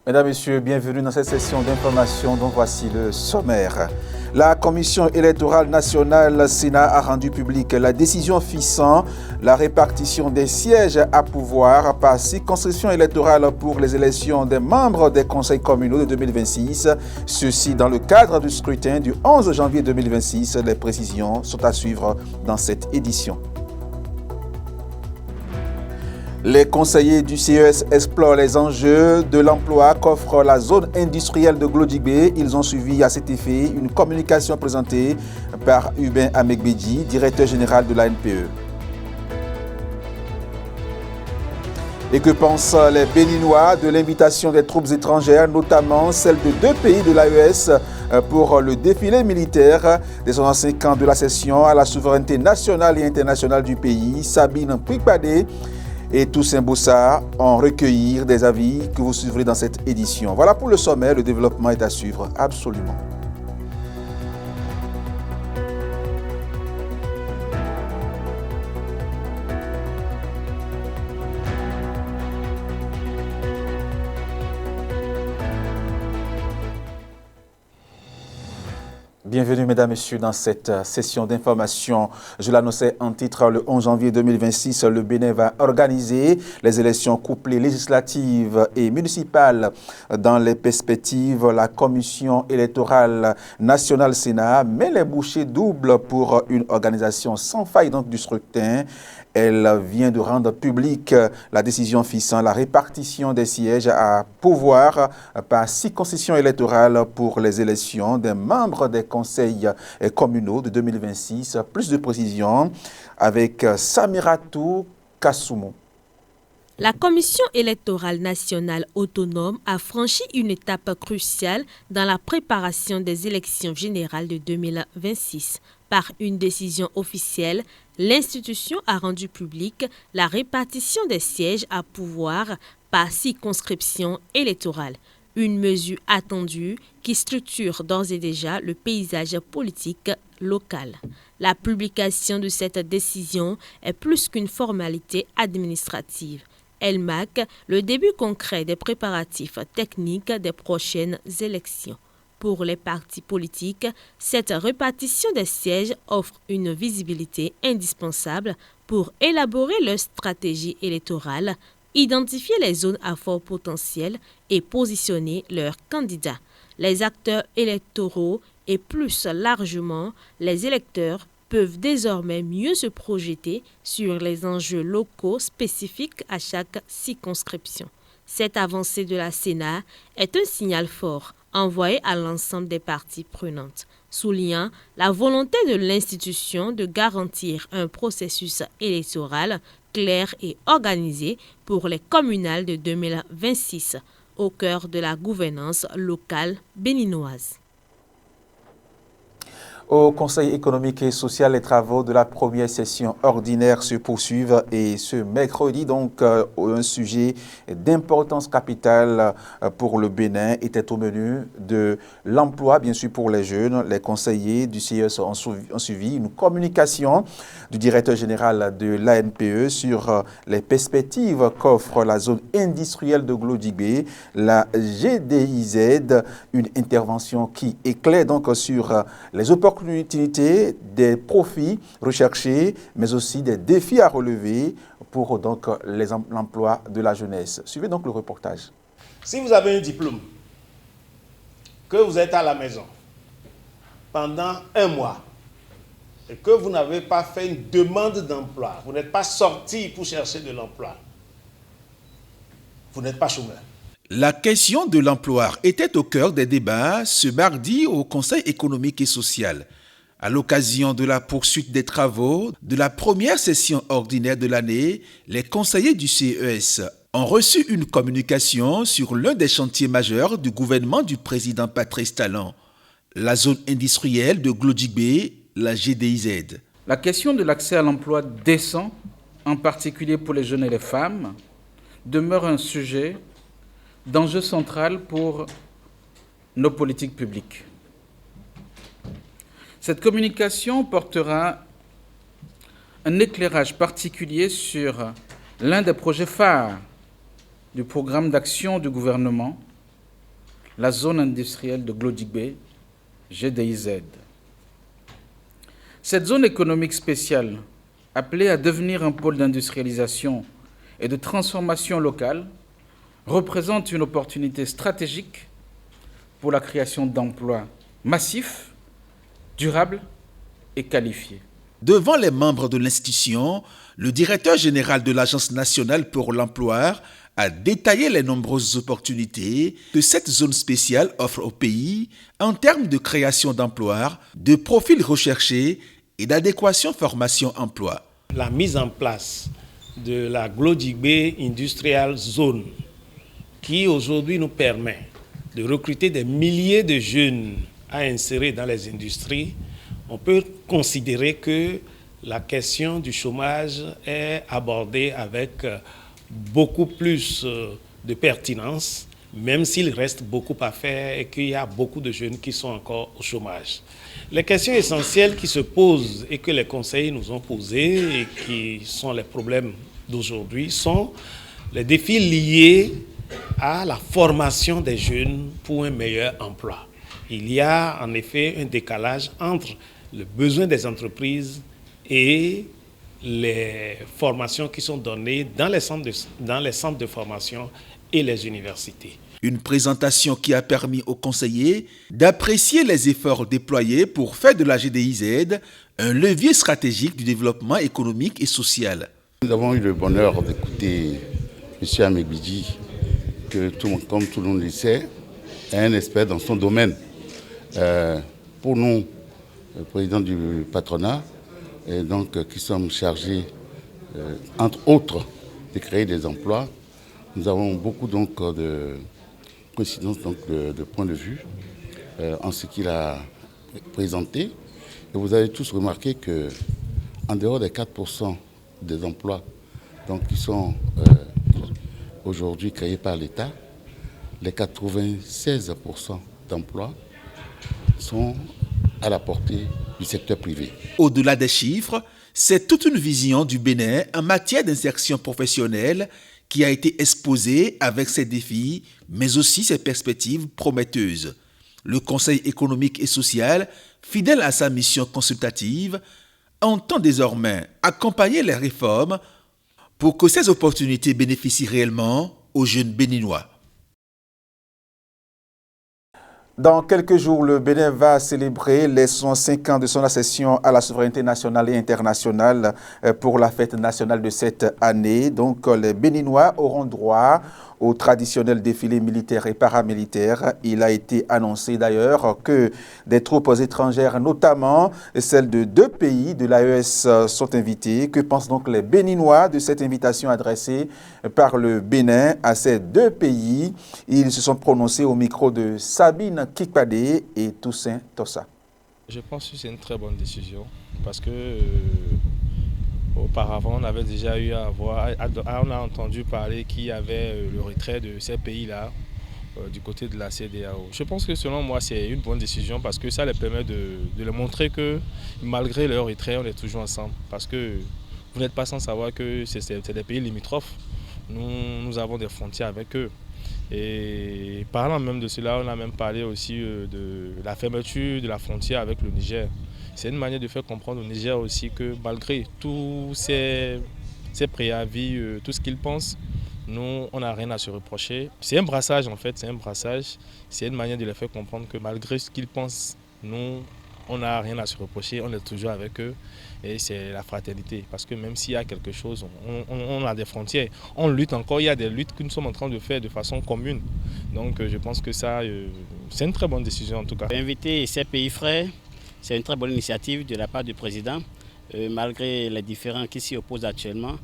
Mesdames, Messieurs, bienvenue dans cette session d'information. Donc voici le sommaire. La Commission électorale nationale Sénat a rendu publique la décision fixant la répartition des sièges à pouvoir par circonscription électorale pour les élections des membres des conseils communaux de 2026. Ceci dans le cadre du scrutin du 11 janvier 2026. Les précisions sont à suivre dans cette édition. Les conseillers du CES explorent les enjeux de l'emploi qu'offre la zone industrielle de Glodjibé. Ils ont suivi à cet effet une communication présentée par Hubin Amegbedi, directeur général de la NPE. Et que pensent les Béninois de l'invitation des troupes étrangères, notamment celles de 2 pays de l'AES, pour le défilé militaire des 65 ans de la cession à la souveraineté nationale et internationale du pays? Sabine Pwikpade et Toussaint Boussa ont recueilli des avis que vous suivrez dans cette édition. Voilà pour le sommaire, le développement est à suivre absolument. Bienvenue, mesdames, messieurs, dans cette session d'information. Je l'annonçais en titre, le 11 janvier 2026, le Bénin va organiser les élections couplées législatives et municipales. Dans les perspectives, la Commission électorale nationale Sénat met les bouchées doubles pour une organisation sans faille donc, du scrutin. Elle vient de rendre publique la décision fixant la répartition des sièges à pouvoir par circonscription électorale pour les élections des membres des conseils communaux de 2026. Plus de précisions avec Samiratou Kassoumou. La Commission électorale nationale autonome a franchi une étape cruciale dans la préparation des élections générales de 2026. Par une décision officielle, l'institution a rendu publique la répartition des sièges à pouvoir par circonscription électorale. Une mesure attendue qui structure d'ores et déjà le paysage politique local. La publication de cette décision est plus qu'une formalité administrative. Elle marque le début concret des préparatifs techniques des prochaines élections. Pour les partis politiques, cette répartition des sièges offre une visibilité indispensable pour élaborer leur stratégie électorale, identifier les zones à fort potentiel et positionner leurs candidats. Les acteurs électoraux et plus largement les électeurs peuvent désormais mieux se projeter sur les enjeux locaux spécifiques à chaque circonscription. Cette avancée de la Sénat est un signal fort envoyé à l'ensemble des parties prenantes, soulignant la volonté de l'institution de garantir un processus électoral clair et organisé pour les communales de 2026, au cœur de la gouvernance locale béninoise. Au Conseil économique et social, les travaux de la première session ordinaire se poursuivent et ce mercredi, donc, un sujet d'importance capitale pour le Bénin était au menu de l'emploi, bien sûr, pour les jeunes. Les conseillers du CES ont suivi une communication du directeur général de l'ANPE sur les perspectives qu'offre la zone industrielle de Glodjibé, la GDIZ, une intervention qui éclaire donc sur les opportunités, des profits recherchés, mais aussi des défis à relever pour donc l'emploi de la jeunesse. Suivez donc le reportage. Si vous avez un diplôme, que vous êtes à la maison pendant 1 mois et que vous n'avez pas fait une demande d'emploi, vous n'êtes pas sorti pour chercher de l'emploi, vous n'êtes pas chômeur. La question de l'emploi était au cœur des débats ce mardi au Conseil économique et social. À l'occasion de la poursuite des travaux de la première session ordinaire de l'année, les conseillers du CES ont reçu une communication sur l'un des chantiers majeurs du gouvernement du président Patrice Talon, la zone industrielle de Glodjibé, la GDIZ. La question de l'accès à l'emploi décent, en particulier pour les jeunes et les femmes, demeure un sujet d'enjeu central pour nos politiques publiques. Cette communication portera un éclairage particulier sur l'un des projets phares du programme d'action du gouvernement, la zone industrielle de Glodjigbe, GDIZ. Cette zone économique spéciale, appelée à devenir un pôle d'industrialisation et de transformation locale, représente une opportunité stratégique pour la création d'emplois massifs, durables et qualifiés. Devant les membres de l'institution, le directeur général de l'Agence nationale pour l'emploi a détaillé les nombreuses opportunités que cette zone spéciale offre au pays en termes de création d'emplois, de profils recherchés et d'adéquation formation-emploi. La mise en place de la Glodjigbe Industrial Zone qui aujourd'hui nous permet de recruter des milliers de jeunes à insérer dans les industries, on peut considérer que la question du chômage est abordée avec beaucoup plus de pertinence, même s'il reste beaucoup à faire et qu'il y a beaucoup de jeunes qui sont encore au chômage. Les questions essentielles qui se posent et que les conseillers nous ont posées et qui sont les problèmes d'aujourd'hui sont les défis liés à la formation des jeunes pour un meilleur emploi. Il y a en effet un décalage entre le besoin des entreprises et les formations qui sont données dans les centres de formation et les universités. Une présentation qui a permis aux conseillers d'apprécier les efforts déployés pour faire de la GDIZ un levier stratégique du développement économique et social. Nous avons eu le bonheur d'écouter M. Amegbidji, que comme tout le monde le sait, est un expert dans son domaine. Pour nous, le président du patronat, et donc, qui sommes chargés, entre autres, de créer des emplois, nous avons beaucoup donc, de coïncidences de points de vue en ce qu'il a présenté. Et vous avez tous remarqué qu'en dehors des 4% des emplois donc, qui sont aujourd'hui créés par l'État, les 96% d'emplois sont à la portée du secteur privé. Au-delà des chiffres, c'est toute une vision du Bénin en matière d'insertion professionnelle qui a été exposée avec ses défis, mais aussi ses perspectives prometteuses. Le Conseil économique et social, fidèle à sa mission consultative, entend désormais accompagner les réformes pour que ces opportunités bénéficient réellement aux jeunes béninois. Dans quelques jours, le Bénin va célébrer les 105 ans de son accession à la souveraineté nationale et internationale pour la fête nationale de cette année. Donc, les Béninois auront droit au traditionnel défilé militaire et paramilitaire. Il a été annoncé d'ailleurs que des troupes étrangères, notamment celles de 2 pays de l'AES, sont invitées. Que pensent donc les Béninois de cette invitation adressée par le Bénin à ces 2 pays? Ils se sont prononcés au micro de Sabine Kikpade et Toussaint Tossa. Je pense que c'est une très bonne décision parce que auparavant on avait déjà eu on a entendu parler qu'il y avait le retrait de ces pays-là du côté de la CEDEAO. Je pense que selon moi c'est une bonne décision parce que ça leur permet de leur montrer que malgré leur retrait on est toujours ensemble parce que vous n'êtes pas sans savoir que c'est des pays limitrophes. Nous avons des frontières avec eux. Et parlant même de cela, on a même parlé aussi de la fermeture de la frontière avec le Niger. C'est une manière de faire comprendre au Niger aussi que malgré tous ces préavis, tout ce qu'ils pensent, nous, on n'a rien à se reprocher. C'est un brassage en fait, c'est un brassage. C'est une manière de les faire comprendre que malgré ce qu'ils pensent, nous, on n'a rien à se reprocher, on est toujours avec eux. Et c'est la fraternité. Parce que même s'il y a quelque chose, on a des frontières. On lutte encore, il y a des luttes que nous sommes en train de faire de façon commune. Donc je pense que ça, c'est une très bonne décision en tout cas. Inviter ces pays frères, c'est une très bonne initiative de la part du président. Malgré les différends qui s'y opposent actuellement,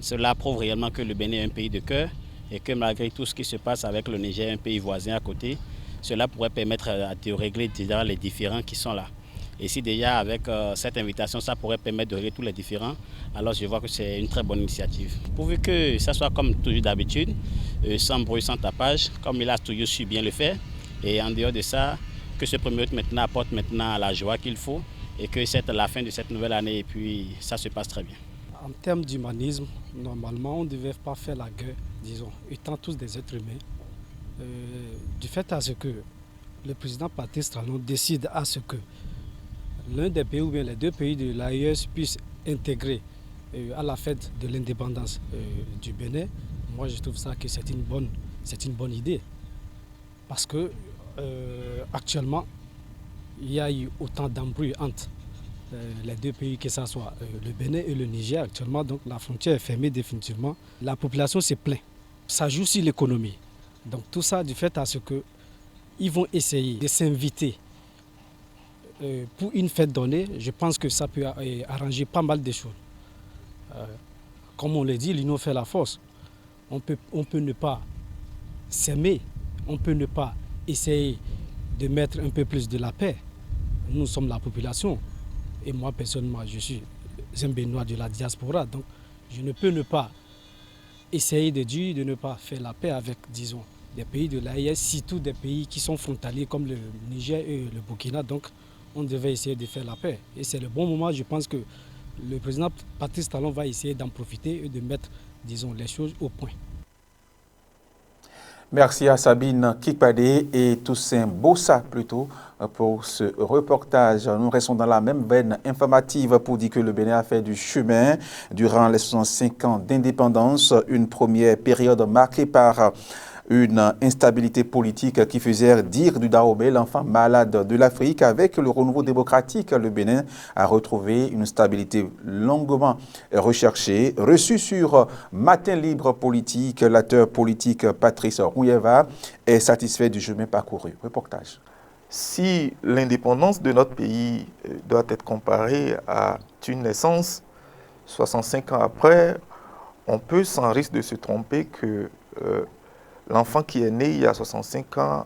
cela prouve réellement que le Bénin est un pays de cœur et que malgré tout ce qui se passe avec le Niger, un pays voisin à côté, cela pourrait permettre de régler déjà les différends qui sont là. Et si déjà avec cette invitation, ça pourrait permettre de régler tous les différends, alors je vois que c'est une très bonne initiative. Pourvu que ça soit comme toujours d'habitude, sans bruit, sans tapage, comme il a toujours su bien le faire. Et en dehors de ça, que ce premier hôte maintenant apporte maintenant la joie qu'il faut et que c'est la fin de cette nouvelle année et puis ça se passe très bien. En termes d'humanisme, normalement, on ne devait pas faire la guerre, disons, étant tous des êtres humains. du fait à ce que le président Patrice Talon décide à ce que l'un des pays ou bien les deux pays de l'AES puissent intégrer à la fête de l'indépendance du Bénin, moi je trouve ça que c'est une bonne idée. Parce que actuellement, il y a eu autant d'embrouilles entre les deux pays, que ce soit le Bénin et le Niger actuellement. Donc la frontière est fermée définitivement. La population se plaint. Ça joue sur l'économie. Donc tout ça du fait à ce qu'ils vont essayer de s'inviter pour une fête donnée. Je pense que ça peut arranger pas mal de choses. Comme on le dit, l'union fait la force. On peut ne pas s'aimer, on peut ne pas essayer de mettre un peu plus de la paix. Nous sommes la population. Et moi, personnellement, je suis un Béninois de la diaspora. Donc, je ne peux ne pas essayer de dire de ne pas faire la paix avec, disons, des pays de l'AES, surtout des pays qui sont frontaliers comme le Niger et le Burkina. Donc, on devait essayer de faire la paix. Et c'est le bon moment, je pense que le président Patrice Talon va essayer d'en profiter et de mettre, disons, les choses au point. Merci à Sabine Kikpade et Toussaint Bossa plutôt pour ce reportage. Nous restons dans la même veine informative pour dire que le Bénin a fait du chemin durant les 65 ans d'indépendance, une première période marquée par une instabilité politique qui faisait dire du Dahomey l'enfant malade de l'Afrique. Avec le renouveau démocratique, le Bénin a retrouvé une stabilité longuement recherchée. Reçu sur Matin Libre Politique, l'acteur politique Patrice Rouyeva est satisfait du chemin parcouru. Reportage. Si l'indépendance de notre pays doit être comparée à une naissance, 65 ans après, on peut sans risque de se tromper que l'enfant qui est né il y a 65 ans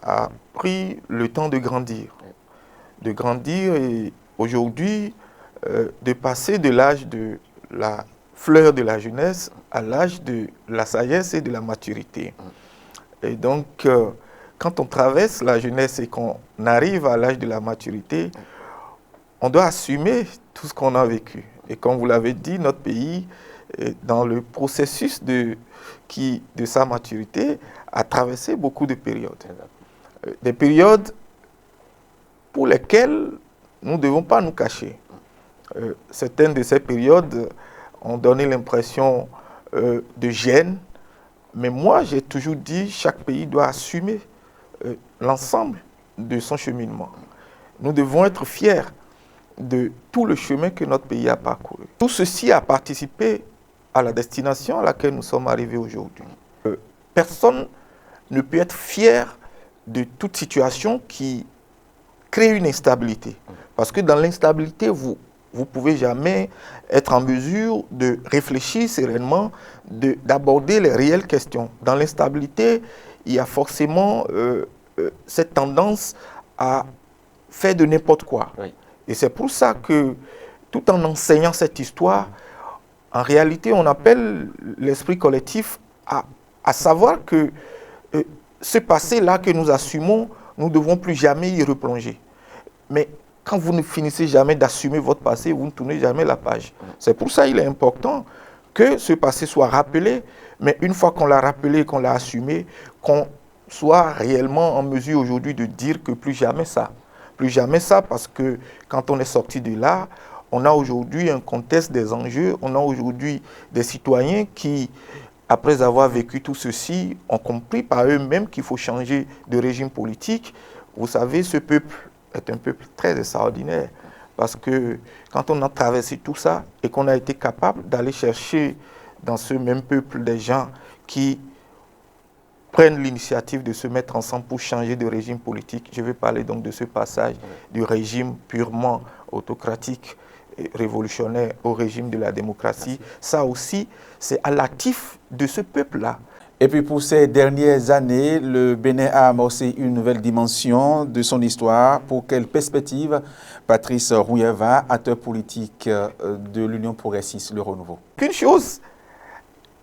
a pris le temps de grandir. Et aujourd'hui, de passer de l'âge de la fleur de la jeunesse à l'âge de la sagesse et de la maturité. Et donc, quand on traverse la jeunesse et qu'on arrive à l'âge de la maturité, on doit assumer tout ce qu'on a vécu. Et comme vous l'avez dit, notre pays, dans le processus de sa maturité, a traversé beaucoup de périodes. Des périodes pour lesquelles nous ne devons pas nous cacher. Certaines de ces périodes ont donné l'impression de gêne, mais moi j'ai toujours dit chaque pays doit assumer l'ensemble de son cheminement. Nous devons être fiers de tout le chemin que notre pays a parcouru. Tout ceci a participé à la destination à laquelle nous sommes arrivés aujourd'hui. Personne ne peut être fier de toute situation qui crée une instabilité. Parce que dans l'instabilité, vous ne pouvez jamais être en mesure de réfléchir sereinement, d'aborder les réelles questions. Dans l'instabilité, il y a forcément cette tendance à faire de n'importe quoi. Oui. Et c'est pour ça que, tout en enseignant cette histoire, en réalité, on appelle l'esprit collectif à savoir que ce passé-là que nous assumons, nous ne devons plus jamais y replonger. Mais quand vous ne finissez jamais d'assumer votre passé, vous ne tournez jamais la page. C'est pour ça qu'il est important que ce passé soit rappelé, mais une fois qu'on l'a rappelé, qu'on l'a assumé, qu'on soit réellement en mesure aujourd'hui de dire que plus jamais ça. Plus jamais ça, parce que quand on est sorti de là, on a aujourd'hui un contexte des enjeux, on a aujourd'hui des citoyens qui, après avoir vécu tout ceci, ont compris par eux-mêmes qu'il faut changer de régime politique. Vous savez, ce peuple est un peuple très extraordinaire, parce que quand on a traversé tout ça et qu'on a été capable d'aller chercher dans ce même peuple des gens qui prennent l'initiative de se mettre ensemble pour changer de régime politique, je vais parler donc de ce passage du régime purement autocratique révolutionnaire au régime de la démocratie. Ça aussi, c'est à l'actif de ce peuple-là. Et puis pour ces dernières années, le Bénin a amorcé une nouvelle dimension de son histoire. Pour quelle perspective, Patrice Rouyeva, acteur politique de l'Union progressiste, le renouveau? Qu'une chose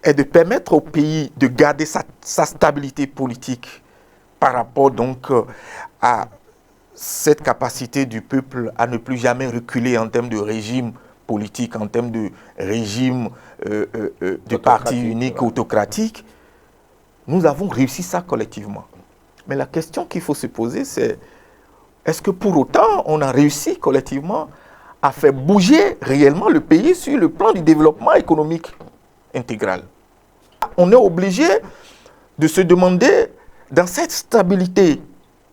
est de permettre au pays de garder sa stabilité politique par rapport donc à cette capacité du peuple à ne plus jamais reculer en termes de régime politique, en termes de régime de parti unique autocratique. nous avons réussi ça collectivement. Mais la question qu'il faut se poser, c'est est-ce que pour autant, on a réussi collectivement à faire bouger réellement le pays sur le plan du développement économique intégral? On est obligé de se demander, dans cette stabilité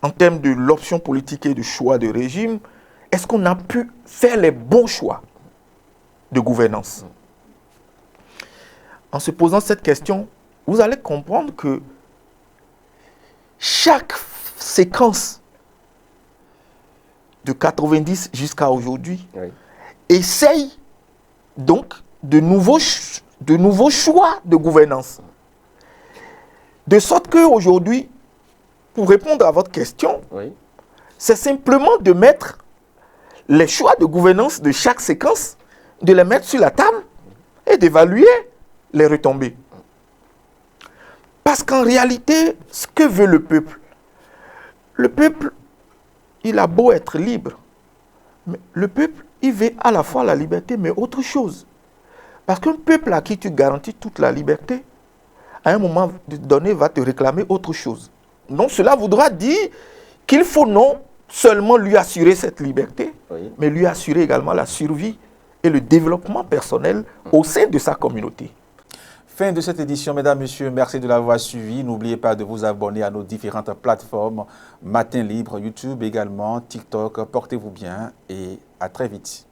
en termes de l'option politique et du choix de régime, est-ce qu'on a pu faire les bons choix de gouvernance? En se posant cette question, vous allez comprendre que chaque séquence de 90 jusqu'à aujourd'hui essaye donc de nouveaux choix de gouvernance. De sorte qu'aujourd'hui, pour répondre à votre question, c'est simplement de mettre les choix de gouvernance de chaque séquence, de les mettre sur la table et d'évaluer les retombées. Parce qu'en réalité, ce que veut le peuple, il a beau être libre, mais le peuple, il veut à la fois la liberté, mais autre chose. Parce qu'un peuple à qui tu garantis toute la liberté, à un moment donné, va te réclamer autre chose. Donc cela voudra dire qu'il faut non seulement lui assurer cette liberté, mais lui assurer également la survie et le développement personnel au sein de sa communauté. Fin de cette édition, mesdames, messieurs, merci de l'avoir suivi. N'oubliez pas de vous abonner à nos différentes plateformes, Matin Libre, YouTube également, TikTok. Portez-vous bien et à très vite.